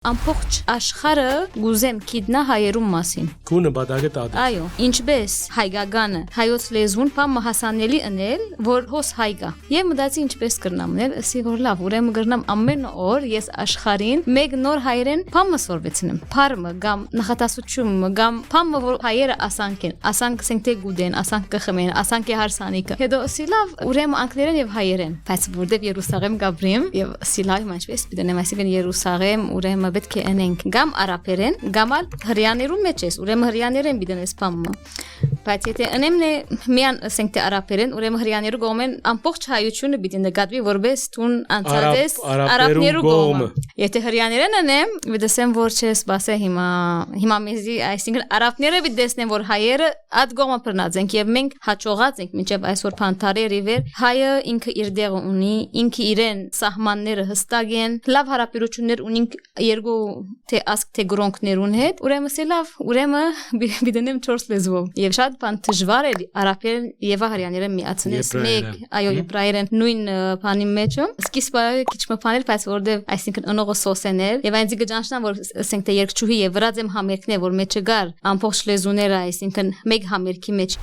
Ամբողջ աշխարհը գուզեմ գիտնա հայերուն մասին։ Քունը բադագը տադ։ Այո, ինչպես հայկականը, հայոց լեզուն բամը հասանելի ընել, որ հոս հայկա։ Եվ մտածի ինչպես կրնամ նել, ասի որ լավ, ուրեմն կրնամ ամեն օր ես աշխարհին մեկ նոր հայերեն բամը սորվեցնեմ։ Փարմը կամ նախատասությունը կամ բամը որ հայերը ասանք են, ասանք սենքտե գուդեն, ասանք կխմեն, ասանք է հարսանիկը։ Հետո ասի լավ, ուրեմն անգլերեն եւ հայերեն։ Բայց որտեւ Երուսաղեմ գաբրիմ եւ սիլայ ինչպես պիտենեմ, այսինքն Երուսաղեմ ուրեմն պետք է անենք կամ արաբերեն, կամ ալ հрьяաներու մեջ ես, ուրեմն հрьяաներեն բիդենես բամը։ Բայց եթե անեմն է միան ասենք թե արաբերեն, ուրեմն հрьяաներու գոմեն ամբողջ հայությունը պիտի նկատվի որպես տուն անցած արաբներու գոմը։ Եթե հрьяաներեն անեմ, դեսեմ որ չես բասե հիմա մեզի, այսինքն արաբները դեսնեն որ հայերը այդ գոմը բռնած են եւ մենք հաջողած ենք մինչեւ այսօր փանթարերի վեր հայը ինքը իր դեղը ունի, ինքը իրեն սահմանները հստակ են, լավ հարաբերություններ ունենք երկու թե ասկ թե գրոնքներուն հետ, ուրեմն սե լավ, ուրեմն բիդենեմ 4 լեզվով եւ շատ բան դժվար է արաբերեն եւ հрьяաներեն միացնես մեկ, այո եբրայերեն նույն բանի մեջը սկիզբը քիչ մփանել, բայց որտեւ այսինքն ընողը սոսենել եւ այնձի գճանշնան որ ասենք թե երկչուհի եւ վրաձեմ համերգն է որ մեջը գար ամբողջ լեզուները այսինքն մեկ համերգի մեջ